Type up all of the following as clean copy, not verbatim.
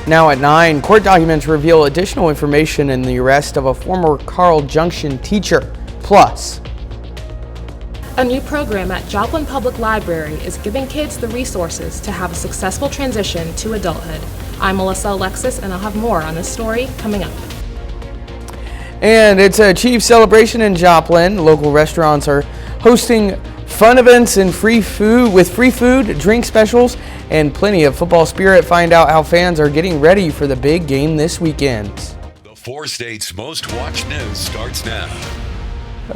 Now at 9, court documents reveal additional information in the arrest of a former Carl Junction teacher. Plus, a new program at Joplin Public Library is giving kids the resources to have a successful transition to adulthood. I'm Melissa Alexis, and I'll have more on this story coming up. And it's a Chiefs celebration in Joplin. Local restaurants are hosting fun events and free food, drink specials, and plenty of football spirit. Find out how fans are getting ready for the big game this weekend. The 4 states' most watched news starts now.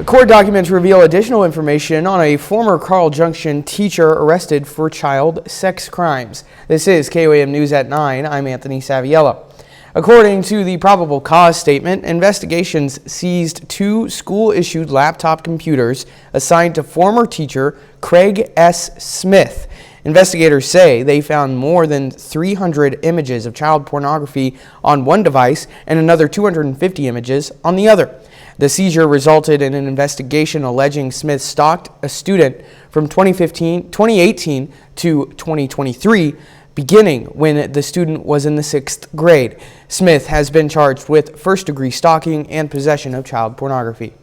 Court documents reveal additional information on a former Carl Junction teacher arrested for child sex crimes. This is KOAM News at 9. I'm Anthony Saviello. According to the probable cause statement, investigations seized 2 school-issued laptop computers assigned to former teacher Craig S. Smith. Investigators say they found more than 300 images of child pornography on one device and another 250 images on the other. The seizure resulted in an investigation alleging Smith stalked a student from 2018 to 2023, beginning when the student was in the 6th grade. Smith has been charged with first-degree stalking and possession of child pornography.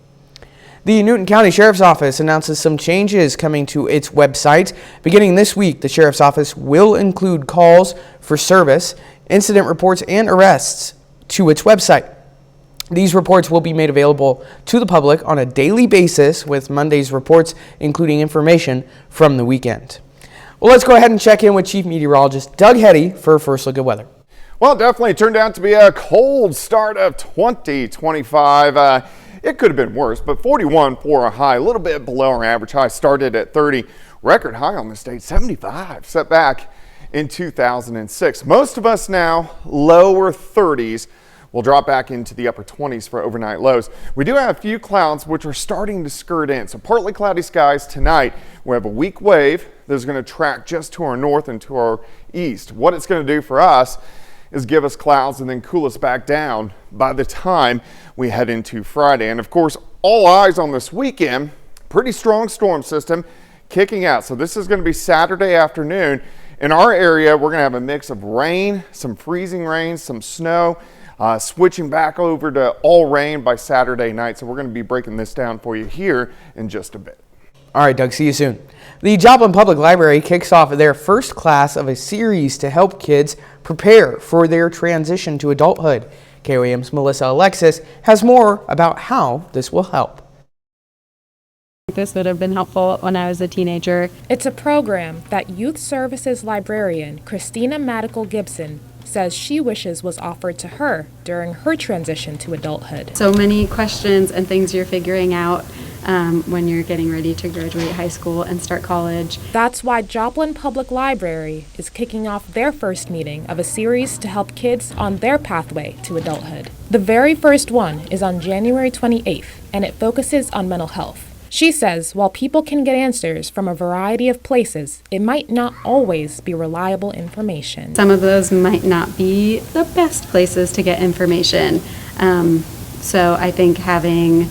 The Newton County Sheriff's Office announces some changes coming to its website. Beginning this week, the Sheriff's Office will include calls for service, incident reports, and arrests to its website. These reports will be made available to the public on a daily basis, with Monday's reports including information from the weekend. Well, let's go ahead and check in with Chief Meteorologist Doug Hetty for a first look at weather. Well, it definitely turned out to be a cold start of 2025. It could have been worse, but 41 for a high, a little bit below our average high. Started at 30, record high on this date, 75, set back in 2006. Most of us now lower 30s. We'll drop back into the upper 20s for overnight lows. We do have a few clouds which are starting to skirt in. So partly cloudy skies tonight. We have a weak wave that's going to track just to our north and to our east. What it's going to do for us is give us clouds and then cool us back down by the time we head into Friday. And of course, all eyes on this weekend, pretty strong storm system kicking out. So this is going to be Saturday afternoon. In our area, we're going to have a mix of rain, some freezing rain, some snow. Switching back over to all rain by Saturday night. So we're going to be breaking this down for you here in just a bit. All right, Doug, see you soon. The Joplin Public Library kicks off their first class of a series to help kids prepare for their transition to adulthood. KOAM's Melissa Alexis has more about how this will help. This would have been helpful when I was a teenager. It's a program that Youth Services librarian Christina Madical Gibson says she wishes was offered to her during her transition to adulthood. So many questions and things you're figuring out when you're getting ready to graduate high school and start college. That's why Joplin Public Library is kicking off their first meeting of a series to help kids on their pathway to adulthood. The very first one is on January 28th, and it focuses on mental health. She says while people can get answers from a variety of places, it might not always be reliable information. Some of those might not be the best places to get information. So I think having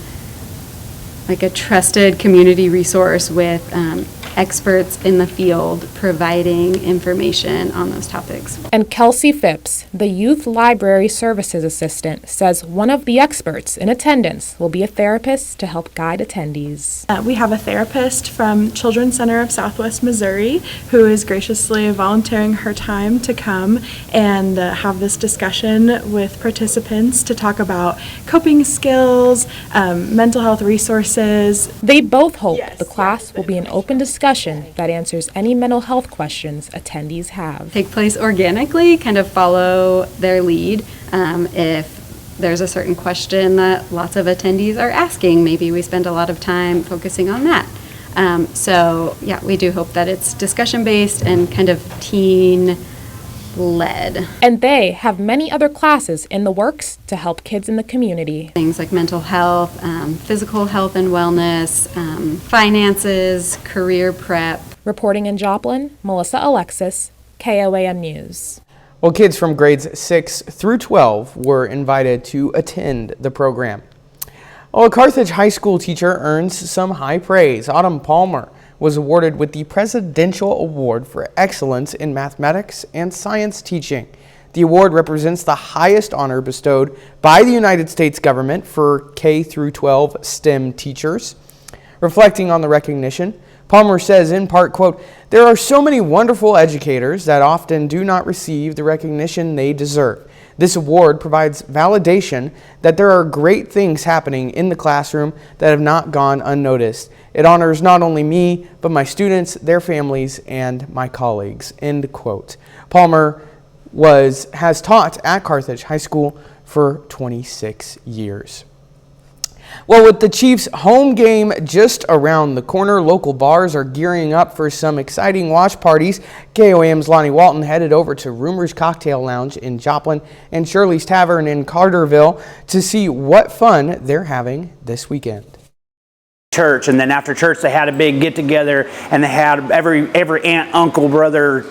like a trusted community resource with experts in the field providing information on those topics. And Kelsey Phipps, the Youth Library Services Assistant, says one of the experts in attendance will be a therapist to help guide attendees. We have a therapist from Children's Center of Southwest Missouri who is graciously volunteering her time to come and have this discussion with participants to talk about coping skills, mental health resources. They both hope the class will be an open discussion that answers any mental health questions attendees have. Take place organically, kind of follow their lead. If there's a certain question that lots of attendees are asking, maybe we spend a lot of time focusing on that. So yeah, we do hope that it's discussion based and kind of teen led. And they have many other classes in the works to help kids in the community. Things like mental health, physical health and wellness, finances, career prep. Reporting in Joplin, Melissa Alexis, KOAM News. Well, kids from grades 6 through 12 were invited to attend the program. Well, a Carthage High School teacher earns some high praise. Autumn Palmer was awarded with the Presidential Award for Excellence in Mathematics and Science Teaching. The award represents the highest honor bestowed by the United States government for K through 12 STEM teachers. Reflecting on the recognition, Palmer says in part, quote, "There are so many wonderful educators that often do not receive the recognition they deserve. This award provides validation that there are great things happening in the classroom that have not gone unnoticed. It honors not only me, but my students, their families, and my colleagues," end quote. Palmer has taught at Carthage High School for 26 years. Well, with the Chiefs' home game just around the corner, local bars are gearing up for some exciting watch parties. KOAM's Lonnie Walton headed over to Rumors Cocktail Lounge in Joplin and Shirley's Tavern in Carterville to see what fun they're having this weekend. Church, and then after church they had a big get together and they had every aunt, uncle, brother,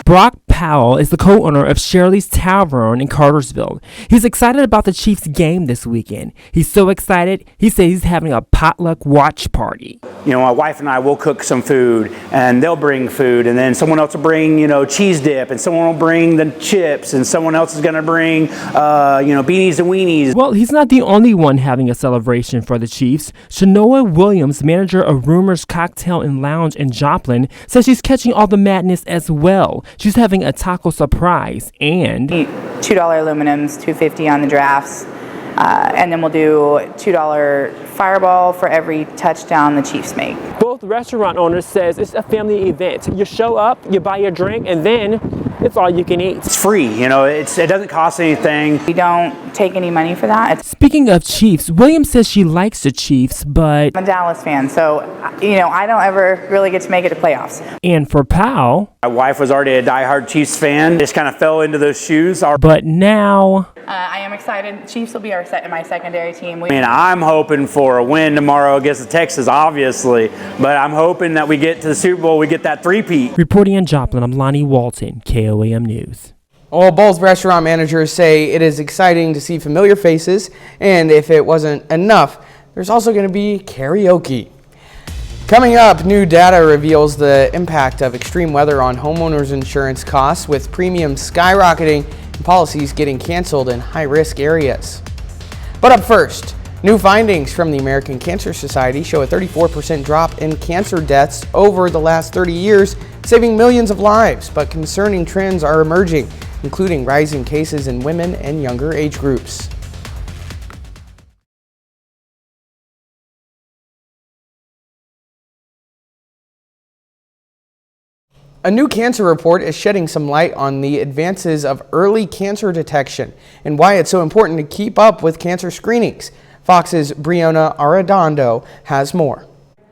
Brock Powell is the co-owner of Shirley's Tavern in Cartersville. He's excited about the Chiefs game this weekend. He's so excited, he says he's having a potluck watch party. My wife and I will cook some food and they'll bring food, and then someone else will bring, cheese dip, and someone will bring the chips, and someone else is going to bring, beanies and weenies. Well, he's not the only one having a celebration for the Chiefs. Shanoa Williams, manager of Rumors Cocktail and Lounge in Joplin, says she's catching all the madness as well. She's having a taco surprise and $2 aluminums, $2.50 on the drafts, and then we'll do $2 Fireball for every touchdown the Chiefs make. both restaurant owners says it's a family event. You show up, you buy your drink, and then it's all you can eat. It's free, it doesn't cost anything. We don't take any money for that. Speaking of Chiefs, Williams says she likes the Chiefs, but I'm a Dallas fan, so, I don't ever really get to make it to playoffs. And for Powell, My wife was already a diehard Chiefs fan, just kind of fell into those shoes. But now I am excited. Chiefs will be my secondary team. I'm hoping for a win tomorrow against Texas, obviously, but I'm hoping that we get to the Super Bowl, we get that three-peat. reporting in Joplin, I'm Lonnie Walton, KOAM News. Well, both restaurant managers say it is exciting to see familiar faces, and if it wasn't enough, there's also going to be karaoke. Coming up, new data reveals the impact of extreme weather on homeowners insurance costs, with premiums skyrocketing and policies getting canceled in high-risk areas. But up first, new findings from the American Cancer Society show a 34% drop in cancer deaths over the last 30 years, saving millions of lives. But concerning trends are emerging, including rising cases in women and younger age groups. A new cancer report is shedding some light on the advances of early cancer detection and why it's so important to keep up with cancer screenings. Fox's Brianna Arredondo has more.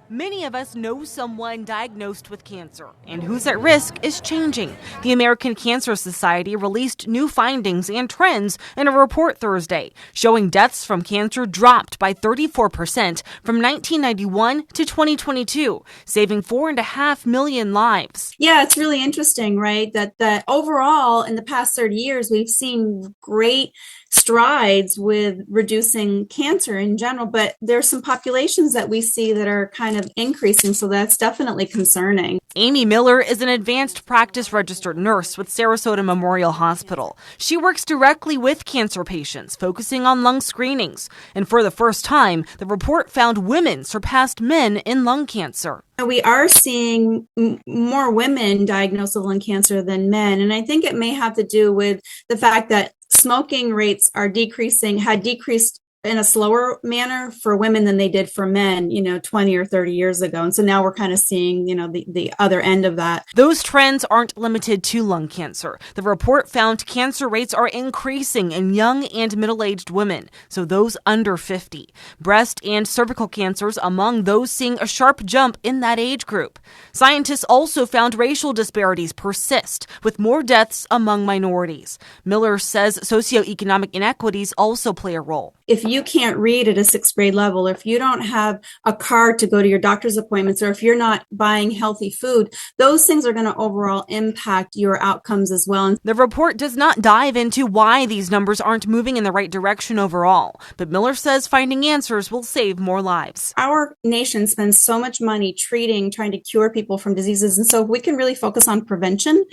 Many of us know someone diagnosed with cancer, and who's at risk is changing. The American Cancer Society released new findings and trends in a report Thursday, showing deaths from cancer dropped by 34% from 1991 to 2022, saving 4.5 million lives. Yeah, it's really interesting, right? That overall, in the past 30 years, we've seen great strides with reducing cancer in general, but there's some populations that we see that are kind of increasing, so that's definitely concerning. Amy Miller is an advanced practice registered nurse with Sarasota Memorial Hospital. She works directly with cancer patients, focusing on lung screenings. And for the first time, the report found women surpassed men in lung cancer. We are seeing more women diagnosed with lung cancer than men, and I think it may have to do with the fact that smoking rates had decreased in a slower manner for women than they did for men, 20 or 30 years ago. And so now we're kind of seeing, the other end of that. Those trends aren't limited to lung cancer. The report found cancer rates are increasing in young and middle-aged women, so those under 50. Breast and cervical cancers among those seeing a sharp jump in that age group. Scientists also found racial disparities persist, with more deaths among minorities. Miller says socioeconomic inequities also play a role. If you can't read at a 6th grade level, or if you don't have a card to go to your doctor's appointments, or if you're not buying healthy food, those things are going to overall impact your outcomes as well. The report does not dive into why these numbers aren't moving in the right direction overall, but Miller says finding answers will save more lives. Our nation spends so much money trying to cure people from diseases, and so if we can really focus on prevention,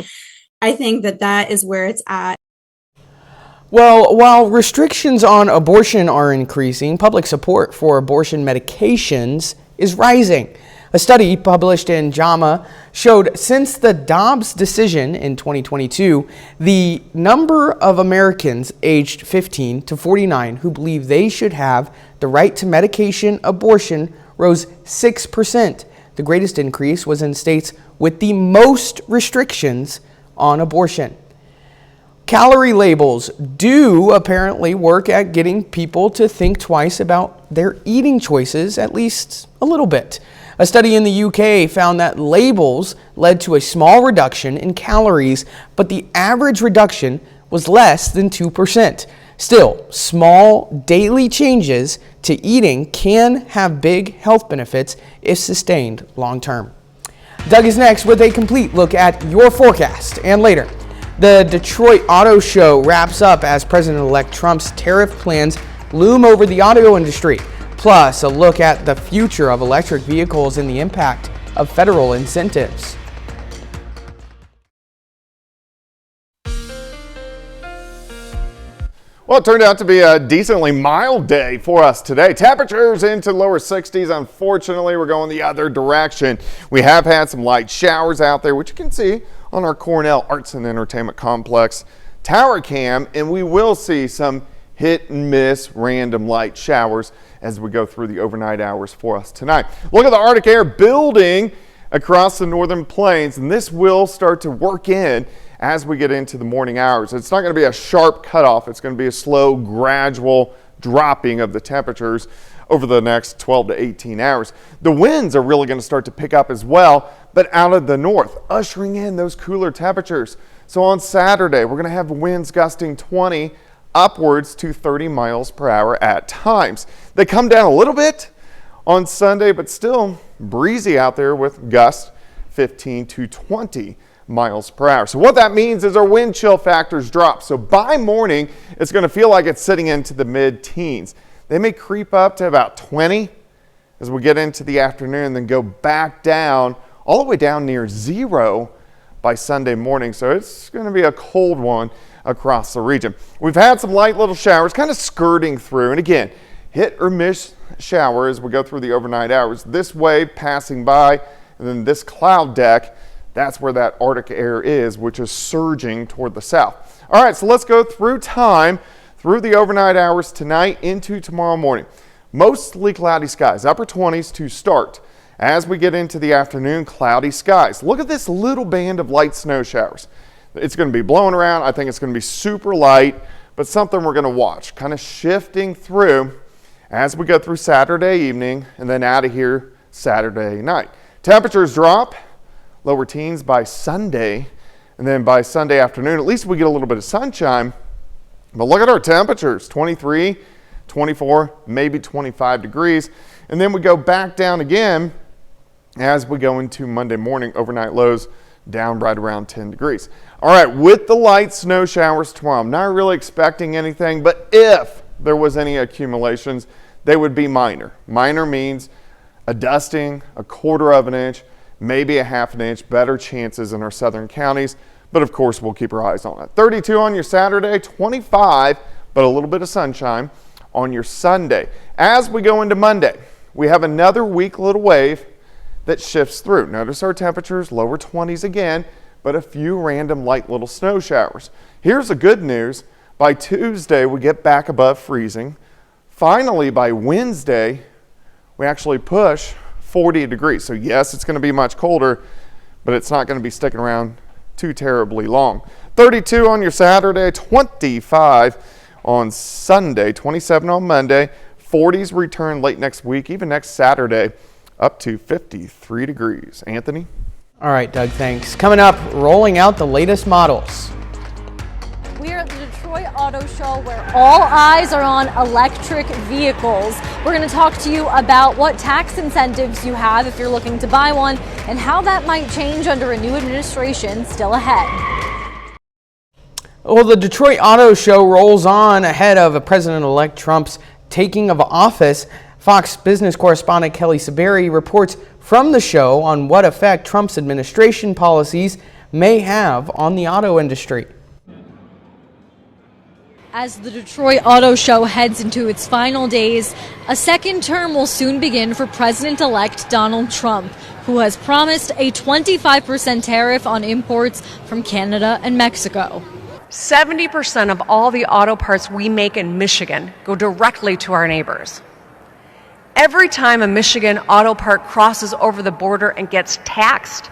I think that is where it's at. Well, while restrictions on abortion are increasing, public support for abortion medications is rising. A study published in JAMA showed since the Dobbs decision in 2022, the number of Americans aged 15 to 49 who believe they should have the right to medication abortion rose 6%. The greatest increase was in states with the most restrictions on abortion. Calorie labels do apparently work at getting people to think twice about their eating choices, at least a little bit. A study in the UK found that labels led to a small reduction in calories, but the average reduction was less than 2%. Still, small daily changes to eating can have big health benefits if sustained long term. Doug is next with a complete look at your forecast, and later, the Detroit Auto Show wraps up as President-elect Trump's tariff plans loom over the auto industry. Plus, a look at the future of electric vehicles and the impact of federal incentives. Well, it turned out to be a decently mild day for us today. Temperatures into lower 60s. Unfortunately, we're going the other direction. We have had some light showers out there, which you can see on our Cornell Arts and Entertainment Complex tower cam, and we will see some hit and miss random light showers as we go through the overnight hours for us tonight. Look at the Arctic air building across the northern plains, and this will start to work in as we get into the morning hours. It's not going to be a sharp cutoff. It's going to be a slow, gradual dropping of the temperatures over the next 12 to 18 hours. The winds are really going to start to pick up as well, but out of the north, ushering in those cooler temperatures. So on Saturday, we're going to have winds gusting 20 upwards to 30 miles per hour at times. They come down a little bit on Sunday, but still breezy out there with gusts 15 to 20 miles per hour. So what that means is our wind chill factors drop. So by morning, it's going to feel like it's sitting into the mid-teens. They may creep up to about 20 as we get into the afternoon, then go back down, all the way down near 0 by Sunday morning. So it's going to be a cold one across the region. We've had some light little showers kind of skirting through, and again, hit or miss shower as we go through the overnight hours. This wave passing by, and then this cloud deck, that's where that Arctic air is, which is surging toward the south. All right, so let's go through time through the overnight hours tonight into tomorrow morning. Mostly cloudy skies, upper 20s to start. As we get into the afternoon, cloudy skies. Look at this little band of light snow showers. It's going to be blowing around. I think it's going to be super light, but something we're going to watch, kind of shifting through as we go through Saturday evening and then out of here Saturday night. Temperatures drop, lower teens by Sunday, and then by Sunday afternoon, at least we get a little bit of sunshine. But look at our temperatures, 23, 24, maybe 25 degrees. And then we go back down again as we go into Monday morning, overnight lows down right around 10 degrees. All right, with the light snow showers tomorrow, I'm not really expecting anything, but if there was any accumulations, they would be minor. Minor means a dusting, a quarter of an inch, maybe a half an inch, better chances in our southern counties. But of course, we'll keep our eyes on it. 32 on your Saturday, 25, but a little bit of sunshine on your Sunday. As we go into Monday, we have another weak little wave that shifts through. Notice our temperatures, lower 20s again, but a few random light little snow showers. Here's the good news. By Tuesday, we get back above freezing. Finally, by Wednesday, we actually push 40 degrees. So yes, it's going to be much colder, but it's not going to be sticking around too terribly long. 32 on your Saturday, 25 on Sunday, 27 on Monday, 40s return late next week, even next Saturday, up to 53 degrees. Anthony? All right, Doug, thanks. Coming up, rolling out the latest models. We are at the Detroit Auto Show where all eyes are on electric vehicles. We're going to talk to you about what tax incentives you have if you're looking to buy one and how that might change under a new administration still ahead. Well, the Detroit Auto Show rolls on ahead of President-elect Trump's taking of office. Fox business correspondent Kelly Saberi reports from the show on what effect Trump's administration policies may have on the auto industry. As the Detroit Auto Show heads into its final days, a second term will soon begin for President-elect Donald Trump, who has promised a 25% tariff on imports from Canada and Mexico. 70% of all the auto parts we make in Michigan go directly to our neighbors. Every time a Michigan auto part crosses over the border and gets taxed,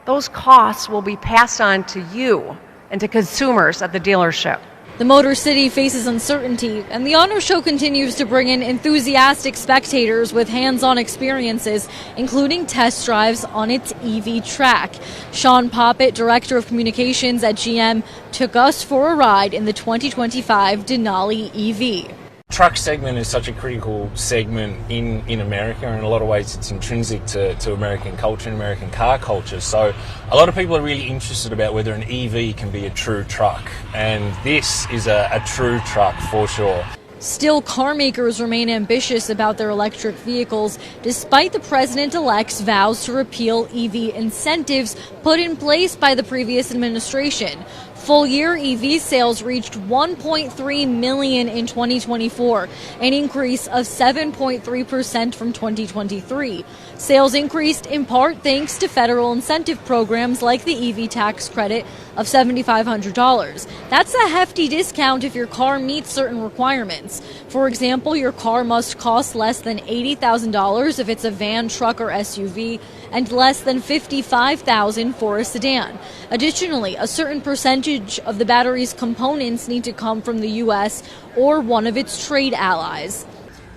those costs will be passed on to you and to consumers at the dealership. The Motor City faces uncertainty, and the auto show continues to bring in enthusiastic spectators with hands-on experiences, including test drives on its EV track. Sean Poppett, Director of Communications at GM, took us for a ride in the 2025 Denali EV. Truck segment is such a critical segment in America, and in a lot of ways it's intrinsic to American culture and American car culture. So a lot of people are really interested about whether an EV can be a true truck, and this is a true truck for sure. Still, car makers remain ambitious about their electric vehicles, despite the president-elect's vows to repeal EV incentives put in place by the previous administration. Full-year EV sales reached 1.3 million in 2024, an increase of 7.3% from 2023. Sales increased in part thanks to federal incentive programs like the EV tax credit of $7,500. That's a hefty discount if your car meets certain requirements. For example, your car must cost less than $80,000 if it's a van, truck, or SUV, and less than $55,000 for a sedan. Additionally, a certain percentage of the battery's components need to come from the U.S. or one of its trade allies.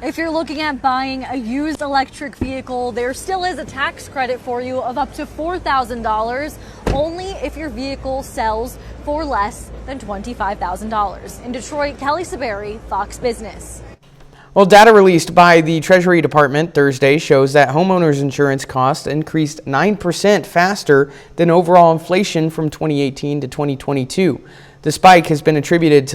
If you're looking at buying a used electric vehicle, there still is a tax credit for you of up to $4,000, only if your vehicle sells for less than $25,000. In Detroit, Kelly Saberi, Fox Business. Well, data released by the Treasury Department Thursday shows that homeowners insurance costs increased 9% faster than overall inflation from 2018 to 2022. The spike has been attributed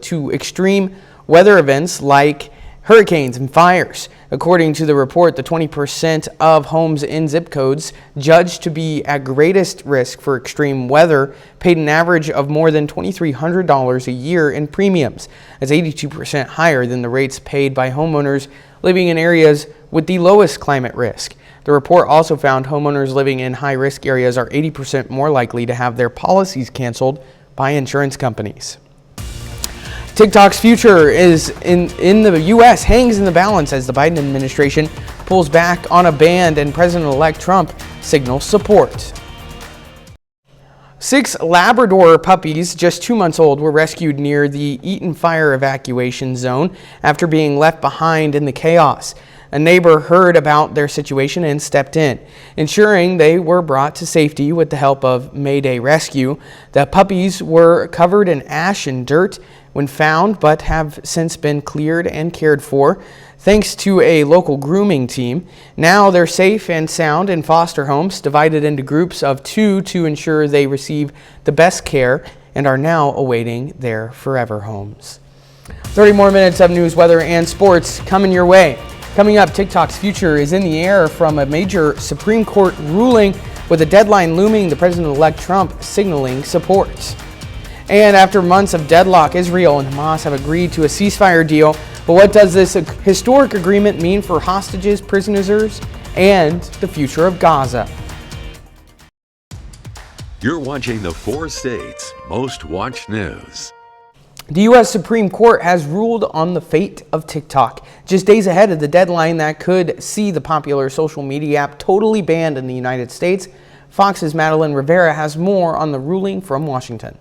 to extreme weather events like hurricanes and fires. According to the report, the 20% of homes in zip codes judged to be at greatest risk for extreme weather paid an average of more than $2,300 a year in premiums. That's 82% higher than the rates paid by homeowners living in areas with the lowest climate risk. The report also found homeowners living in high-risk areas are 80% more likely to have their policies canceled by insurance companies. TikTok's future is in the U.S. hangs in the balance as the Biden administration pulls back on a ban and President-elect Trump signals support. 6 Labrador puppies, just 2 months old, were rescued near the Eaton Fire evacuation zone after being left behind in the chaos. A neighbor heard about their situation and stepped in, ensuring they were brought to safety with the help of Mayday Rescue. The puppies were covered in ash and dirt when found, but have since been cleared and cared for, thanks to a local grooming team. Now they're safe and sound in foster homes, divided into groups of 2 to ensure they receive the best care, and are now awaiting their forever homes. 30 more minutes of news, weather, and sports coming your way. Coming up, TikTok's future is in the air from a major Supreme Court ruling, with a deadline looming, the President-elect Trump signaling support. And after months of deadlock, Israel and Hamas have agreed to a ceasefire deal. But what does this historic agreement mean for hostages, prisoners, and the future of Gaza? You're watching the 4 states' most watched news. The U.S. Supreme Court has ruled on the fate of TikTok, just days ahead of the deadline that could see the popular social media app totally banned in the United States. Fox's Madeline Rivera has more on the ruling from Washington.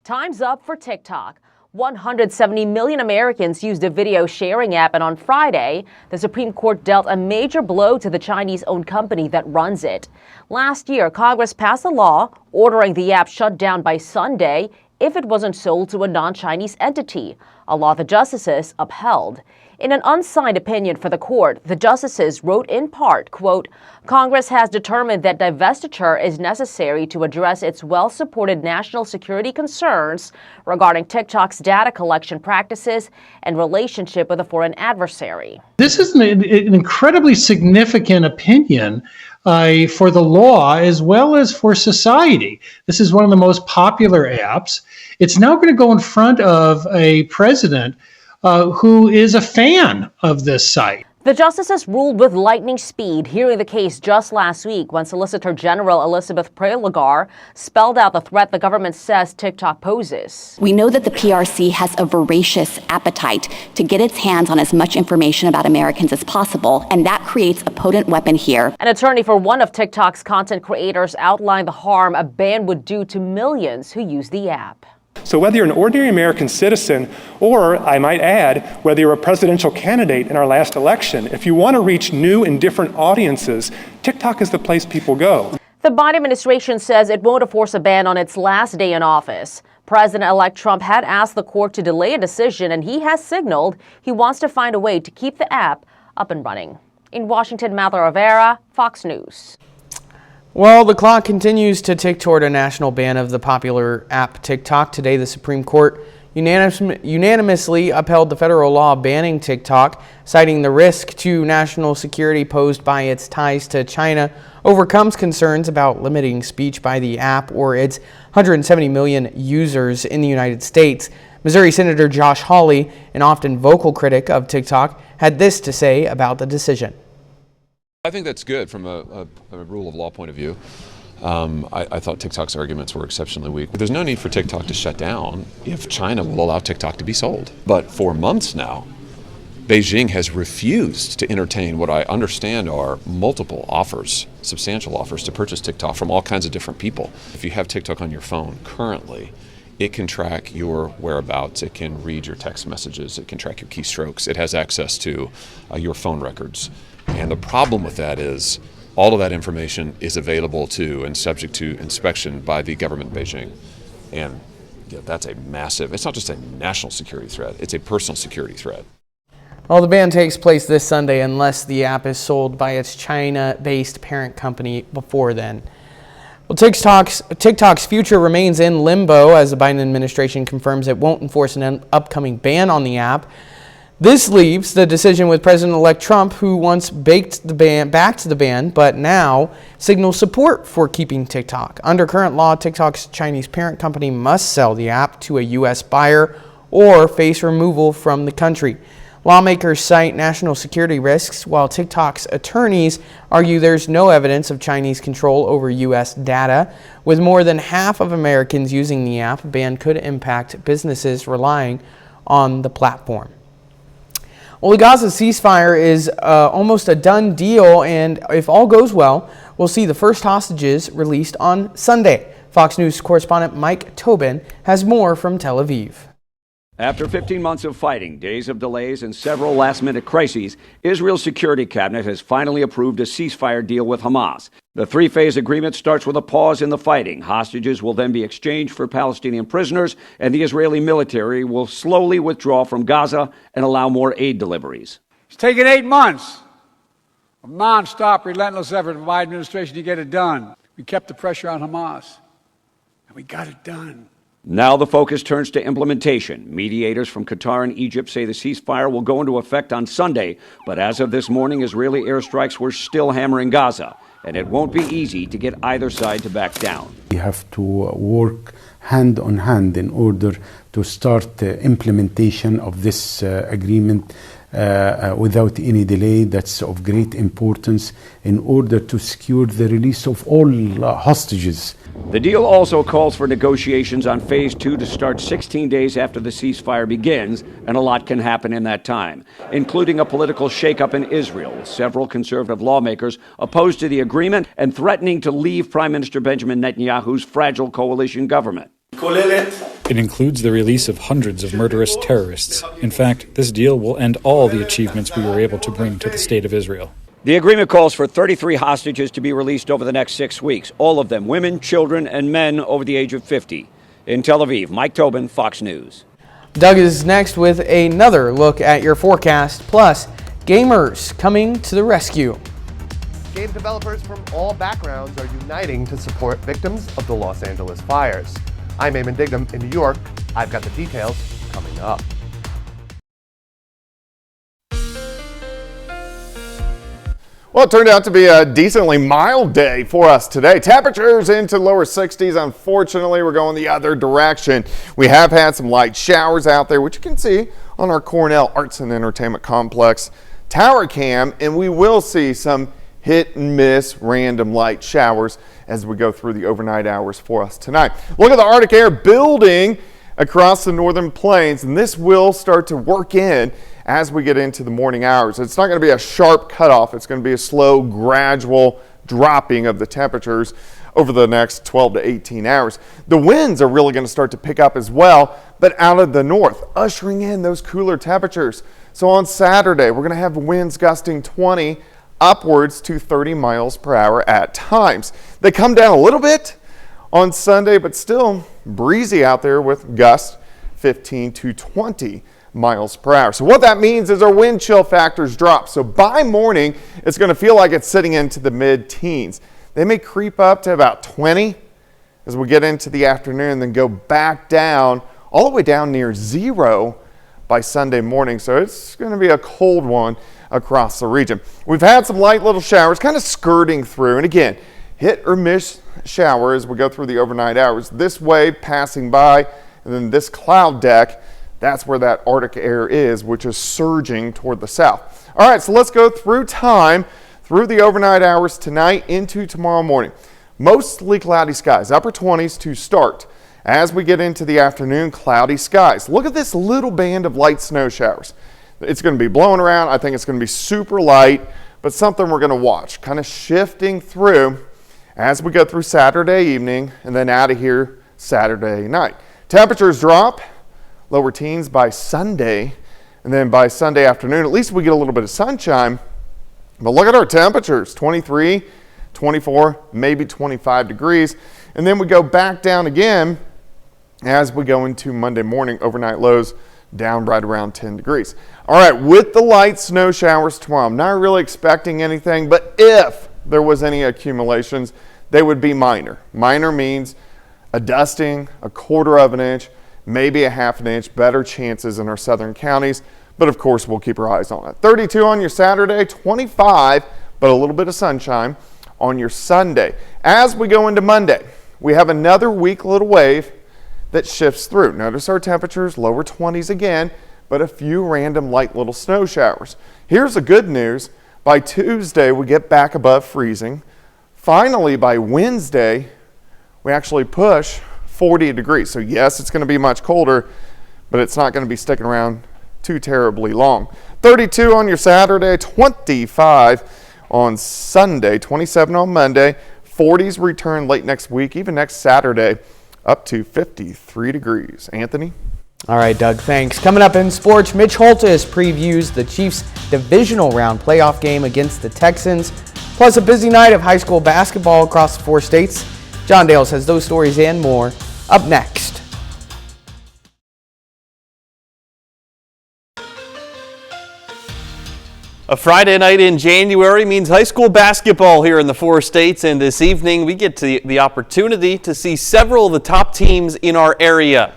Time's up for TikTok. 170 million Americans use the video sharing app, and on Friday, the Supreme Court dealt a major blow to the Chinese-owned company that runs it. Last year, Congress passed a law ordering the app shut down by Sunday if it wasn't sold to a non-Chinese entity, a law the justices upheld. In an unsigned opinion for the court, the justices wrote in part, quote, Congress has determined that divestiture is necessary to address its well-supported national security concerns regarding TikTok's data collection practices and relationship with a foreign adversary. This is an incredibly significant opinion for the law as well as for society. This is one of the most popular apps. It's now going to go in front of a president who is a fan of this site. The justices ruled with lightning speed, hearing the case just last week when Solicitor General Elizabeth Prelogar spelled out the threat the government says TikTok poses. We know that the PRC has a voracious appetite to get its hands on as much information about Americans as possible, and that creates a potent weapon here. An attorney for one of TikTok's content creators outlined the harm a ban would do to millions who use the app. So whether you're an ordinary American citizen, or I might add, whether you're a presidential candidate in our last election, if you want to reach new and different audiences, TikTok is the place people go. The Biden administration says it won't enforce a ban on its last day in office. President-elect Trump had asked the court to delay a decision, and he has signaled he wants to find a way to keep the app up and running. In Washington, Matthew Rivera, Fox News. Well, the clock continues to tick toward a national ban of the popular app TikTok. Today, the Supreme Court unanimously upheld the federal law banning TikTok, citing the risk to national security posed by its ties to China overcomes concerns about limiting speech by the app or its 170 million users in the United States. Missouri Senator Josh Hawley, an often vocal critic of TikTok, had this to say about the decision. I think that's good from a rule of law point of view. I thought TikTok's arguments were exceptionally weak. There's no need for TikTok to shut down if China will allow TikTok to be sold. But for months now, Beijing has refused to entertain what I understand are multiple offers, substantial offers to purchase TikTok from all kinds of different people. If you have TikTok on your phone currently, it can track your whereabouts, it can read your text messages, it can track your keystrokes, it has access to your phone records. And the problem with that is all of that information is available to and subject to inspection by the government in Beijing. And that's a massive, it's not just a national security threat, it's a personal security threat. Well, the ban takes place this Sunday unless the app is sold by its China-based parent company before then. Well, TikTok's future remains in limbo as the Biden administration confirms it won't enforce an upcoming ban on the app. This leaves the decision with President-elect Trump, who once backed the ban, but now signals support for keeping TikTok. Under current law, TikTok's Chinese parent company must sell the app to a U.S. buyer or face removal from the country. Lawmakers cite national security risks, while TikTok's attorneys argue there's no evidence of Chinese control over U.S. data. With more than half of Americans using the app, a ban could impact businesses relying on the platform. Well, the Gaza ceasefire is almost a done deal, and if all goes well, we'll see the first hostages released on Sunday. Fox News correspondent Mike Tobin has more from Tel Aviv. After 15 months of fighting, days of delays, and several last-minute crises, Israel's security cabinet has finally approved a ceasefire deal with Hamas. The three-phase agreement starts with a pause in the fighting. Hostages will then be exchanged for Palestinian prisoners, and the Israeli military will slowly withdraw from Gaza and allow more aid deliveries. It's taken 8 months of non-stop, relentless effort from my administration to get it done. We kept the pressure on Hamas, and we got it done. Now the focus turns to implementation. Mediators from Qatar and Egypt say the ceasefire will go into effect on Sunday, but as of this morning, Israeli airstrikes were still hammering Gaza, and it won't be easy to get either side to back down. We have to work hand on hand in order to start the implementation of this agreement without any delay. That's of great importance in order to secure the release of all hostages. The deal also calls for negotiations on Phase 2 to start 16 days after the ceasefire begins, and a lot can happen in that time, including a political shakeup in Israel, with several conservative lawmakers opposed to the agreement and threatening to leave Prime Minister Benjamin Netanyahu's fragile coalition government. It includes the release of hundreds of murderous terrorists. In fact, this deal will end all the achievements we were able to bring to the State of Israel. The agreement calls for 33 hostages to be released over the next 6 weeks, all of them women, children, and men over the age of 50. In Tel Aviv, Mike Tobin, Fox News. Doug is next with another look at your forecast, plus gamers coming to the rescue. Game developers from all backgrounds are uniting to support victims of the Los Angeles fires. I'm Eamon Dignam in New York. I've got the details coming up. Well, it turned out to be a decently mild day for us today. Temperatures into lower 60s. Unfortunately, we're going the other direction. We have had some light showers out there, which you can see on our Cornell Arts and Entertainment Complex tower cam, and we will see some hit and miss random light showers as we go through the overnight hours for us tonight. Look at the Arctic air building across the northern plains, and this will start to work in as we get into the morning hours. It's not going to be a sharp cutoff. It's going to be a slow, gradual dropping of the temperatures over the next 12 to 18 hours. The winds are really going to start to pick up as well, but out of the north, ushering in those cooler temperatures. So on Saturday, we're going to have winds gusting 20 upwards to 30 miles per hour at times. They come down a little bit on Sunday, but still breezy out there with gusts 15 to 20 miles per hour. So what that means is our wind chill factors drop. So by morning, it's going to feel like it's sitting into the mid-teens. They may creep up to about 20 as we get into the afternoon, then go back down, all the way down near 0 by Sunday morning. So it's going to be a cold one across the region. We've had some light little showers kind of skirting through, and again, hit or miss shower as we go through the overnight hours. This wave passing by, and then this cloud deck, that's where that Arctic air is, which is surging toward the south. All right, so let's go through time through the overnight hours tonight into tomorrow morning. Mostly cloudy skies, upper 20s to start. As we get into the afternoon, cloudy skies. Look at this little band of light snow showers. It's going to be blowing around. I think it's going to be super light, but something we're going to watch, kind of shifting through as we go through Saturday evening and then out of here Saturday night. Temperatures drop, lower teens by Sunday, and then by Sunday afternoon, at least we get a little bit of sunshine. But look at our temperatures, 23, 24, maybe 25 degrees. And then we go back down again as we go into Monday morning, overnight lows down right around 10 degrees. All right, with the light snow showers tomorrow, I'm not really expecting anything, but if there was any accumulations, they would be minor. Minor means a dusting, a quarter of an inch, maybe a half an inch, better chances in our southern counties. But of course, we'll keep our eyes on it. 32 on your Saturday, 25, but a little bit of sunshine on your Sunday. As we go into Monday, we have another weak little wave that shifts through. Notice our temperatures, lower 20s again, but a few random light little snow showers. Here's the good news. By Tuesday, we get back above freezing. Finally, by Wednesday, we actually push 40 degrees. So yes, it's going to be much colder, but it's not going to be sticking around too terribly long. 32 on your Saturday, 25 on Sunday, 27 on Monday, 40s return late next week, even next Saturday, up to 53 degrees. Anthony? All right, Doug, thanks. Coming up in sports, Mitch Holtis previews the Chiefs' divisional round playoff game against the Texans, plus a busy night of high school basketball across the 4 states. John Dale has those stories and more up next. A Friday night in January means high school basketball here in the 4 states, and this evening we get to the opportunity to see several of the top teams in our area.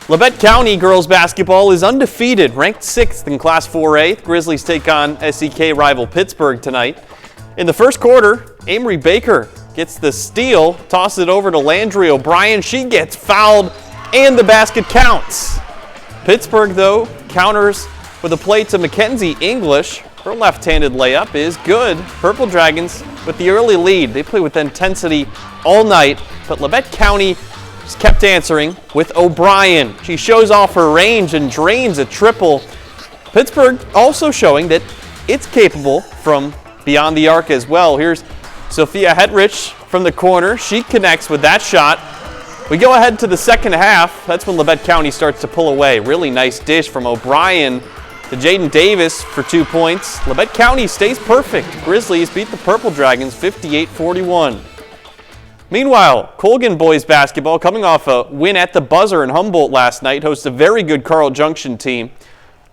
Labette County girls basketball is undefeated, ranked 6th in Class 4A. The Grizzlies take on SEK rival Pittsburgh tonight. In the first quarter, Amory Baker gets the steal, tosses it over to Landry O'Brien. She gets fouled, and the basket counts. Pittsburgh, though, counters with a play to Mackenzie English. Her left-handed layup is good. Purple Dragons with the early lead. They play with intensity all night, but Labette County just kept answering with O'Brien. She shows off her range and drains a triple. Pittsburgh also showing that it's capable from beyond the arc as well. Here's Sophia Hedrich from the corner. She connects with that shot. We go ahead to the second half. That's when Labette County starts to pull away. Really nice dish from O'Brien to Jaden Davis for 2 points. Labette County stays perfect. Grizzlies beat the Purple Dragons 58-41. Meanwhile, Colgan boys basketball, coming off a win at the buzzer in Humboldt last night, hosts a very good Carl Junction team.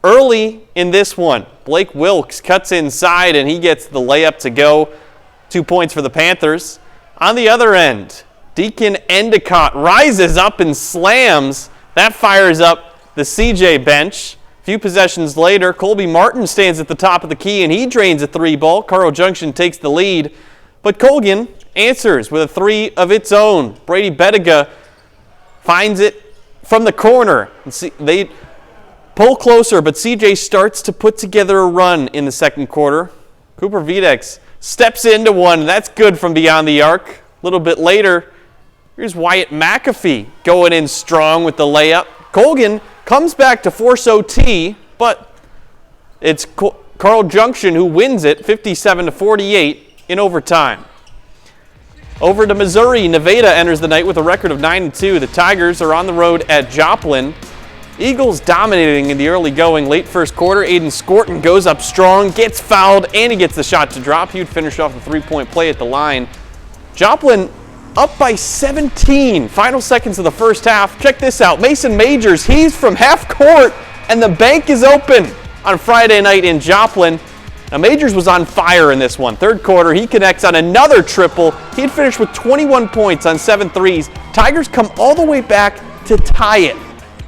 Early in this one, Blake Wilkes cuts inside and he gets the layup to go. 2 points for the Panthers. On the other end, Deacon Endicott rises up and slams. That fires up the CJ bench. few possessions later, Colby Martin stands at the top of the key and he drains a 3-ball. Carl Junction takes the lead, but Colgan answers with a 3 of its own. Brady Bettiga finds it from the corner. They pull closer, but CJ starts to put together a run in the second quarter. Cooper Videx steps into one. That's good from beyond the arc. A little bit later, here's Wyatt McAfee going in strong with the layup. Colgan comes back to force OT, but it's Carl Junction who wins it 57-48 in overtime. Over to Missouri, Nevada enters the night with a record of 9-2. The Tigers are on the road at Joplin. Eagles dominating in the early going. Late first quarter, Aiden Scorton goes up strong, gets fouled, and he gets the shot to drop. He would finish off the 3-point play at the line. Joplin up by 17. Final seconds of the first half. Check this out. Mason Majors, he's from half court, and the bank is open on Friday night in Joplin. Now, Majors was on fire in this one. Third quarter, he connects on another triple. He'd finished with 21 points on 7 threes. Tigers come all the way back to tie it.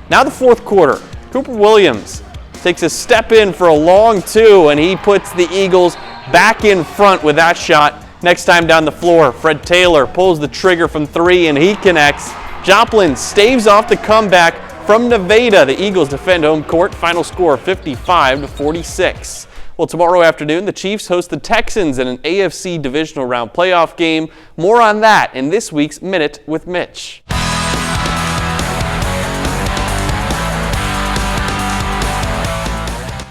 Now the fourth quarter, Cooper Williams takes a step in for a long 2, and he puts the Eagles back in front with that shot. Next time down the floor, Fred Taylor pulls the trigger from 3, and he connects. Joplin staves off the comeback from Nevada. The Eagles defend home court. Final score 55-46. Well, tomorrow afternoon, the Chiefs host the Texans in an AFC divisional round playoff game. More on that in this week's Minute with Mitch.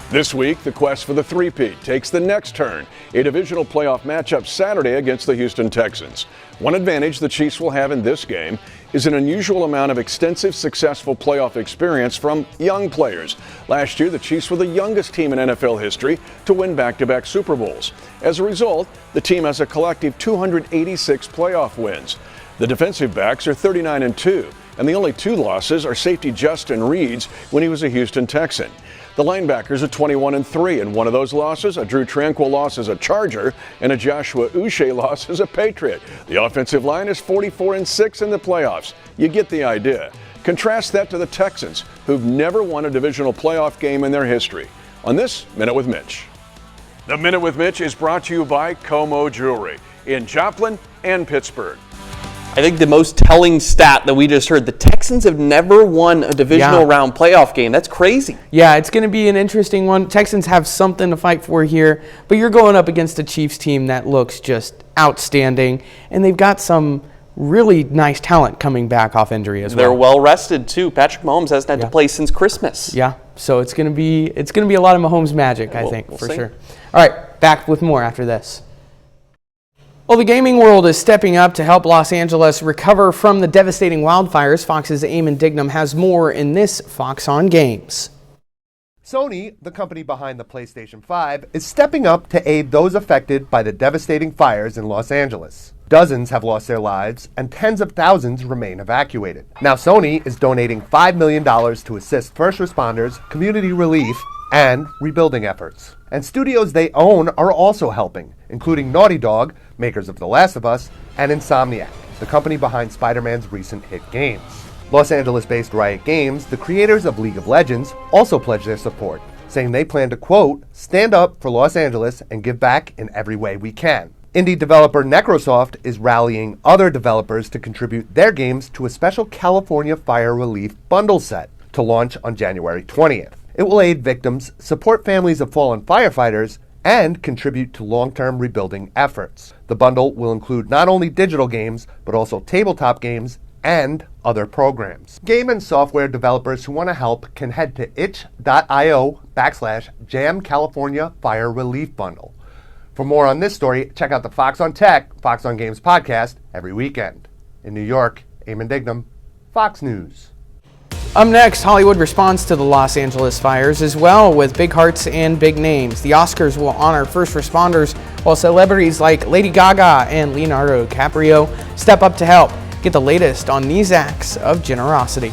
This week, the quest for the three-peat takes the next turn. A divisional playoff matchup Saturday against the Houston Texans. One advantage the Chiefs will have in this game is an unusual amount of extensive, successful playoff experience from young players. Last year, the Chiefs were the youngest team in NFL history to win back-to-back Super Bowls. As a result, the team has a collective 286 playoff wins. The defensive backs are 39-2, and the only 2 losses are safety Justin Reed's when he was a Houston Texan. The linebackers are 21-3, and one of those losses, a Drew Tranquill loss as a Charger, and a Joshua Uche loss as a Patriot. The offensive line is 44-6 in the playoffs. You get the idea. Contrast that to the Texans, who've never won a divisional playoff game in their history. On this Minute with Mitch. The Minute with Mitch is brought to you by Como Jewelry in Joplin and Pittsburgh. I think the most telling stat that we just heard, the Texans have never won a divisional round playoff game. That's crazy. Yeah, it's going to be an interesting one. Texans have something to fight for here, but you're going up against a Chiefs team that looks just outstanding, and they've got some really nice talent coming back off injury as well. They're well rested too. Patrick Mahomes hasn't had to play since Christmas. Yeah, so it's going to be a lot of Mahomes magic, I think, for sure. All right, back with more after this. Well, the gaming world is stepping up to help Los Angeles recover from the devastating wildfires. Fox's Eamon Dignam has more in this Fox on Games. Sony, the company behind the PlayStation 5, is stepping up to aid those affected by the devastating fires in Los Angeles. Dozens have lost their lives, and tens of thousands remain evacuated. Now Sony is donating $5 million to assist first responders, community relief, and rebuilding efforts. And studios they own are also helping, including Naughty Dog, makers of The Last of Us, and Insomniac, the company behind Spider-Man's recent hit games. Los Angeles-based Riot Games, the creators of League of Legends, also pledged their support, saying they plan to, quote, stand up for Los Angeles and give back in every way we can. Indie developer Necrosoft is rallying other developers to contribute their games to a special California Fire Relief bundle set to launch on January 20th. It will aid victims, support families of fallen firefighters, and contribute to long-term rebuilding efforts. The bundle will include not only digital games, but also tabletop games and other programs. Game and software developers who want to help can head to itch.io/Jam California Fire Relief Bundle. For more on this story, check out the Fox on Tech, Fox on Games podcast every weekend. In New York, Eamon Dignam, Fox News. Up next, Hollywood responds to the Los Angeles fires as well with big hearts and big names. The Oscars will honor first responders while celebrities like Lady Gaga and Leonardo DiCaprio step up to help. Get the latest on these acts of generosity.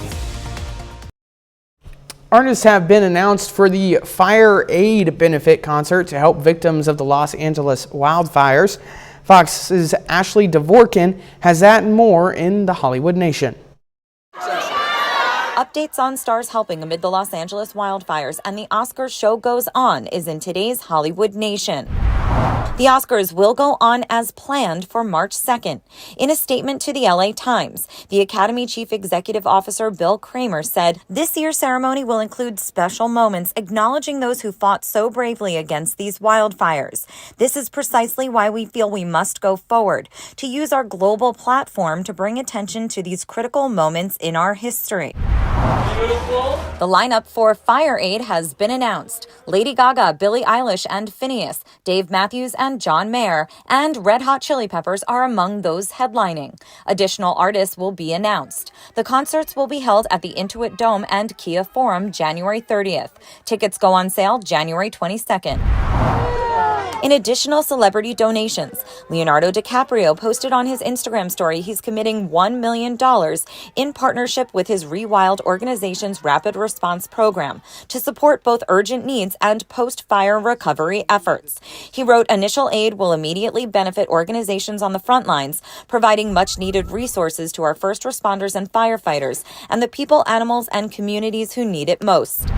Artists have been announced for the Fire Aid benefit concert to help victims of the Los Angeles wildfires. Fox's Ashley Dvorkin has that and more in the Hollywood Nation. Updates on stars helping amid the Los Angeles wildfires and the Oscars show goes on is in today's Hollywood Nation. The Oscars will go on as planned for March 2nd. In a statement to the LA Times, the Academy Chief Executive Officer Bill Kramer said, "This year's ceremony will include special moments acknowledging those who fought so bravely against these wildfires. This is precisely why we feel we must go forward, to use our global platform to bring attention to these critical moments in our history." The lineup for Fire Aid has been announced. Lady Gaga, Billie Eilish and Phineas, Dave Matthews and John Mayer, and Red Hot Chili Peppers are among those headlining. Additional artists will be announced. The concerts will be held at the Intuit Dome and Kia Forum January 30th. Tickets go on sale January 22nd. In additional celebrity donations, Leonardo DiCaprio posted on his Instagram story he's committing $1 million in partnership with his Rewild organization's Rapid Response Program to support both urgent needs and post-fire recovery efforts. He wrote, "Initial aid will immediately benefit organizations on the front lines, providing much-needed resources to our first responders and firefighters, and the people, animals, and communities who need it most."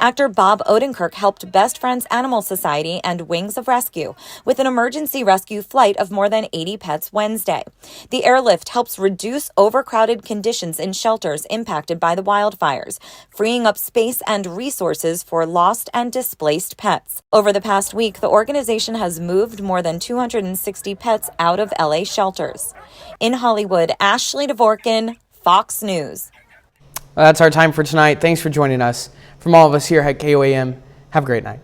Actor Bob Odenkirk helped Best Friends Animal Society and Wings of Rescue with an emergency rescue flight of more than 80 pets Wednesday. The airlift helps reduce overcrowded conditions in shelters impacted by the wildfires, freeing up space and resources for lost and displaced pets. Over the past week, the organization has moved more than 260 pets out of LA shelters. In Hollywood, Ashley Dvorkin, Fox News. That's our time for tonight. Thanks for joining us. From all of us here at KOAM, have a great night.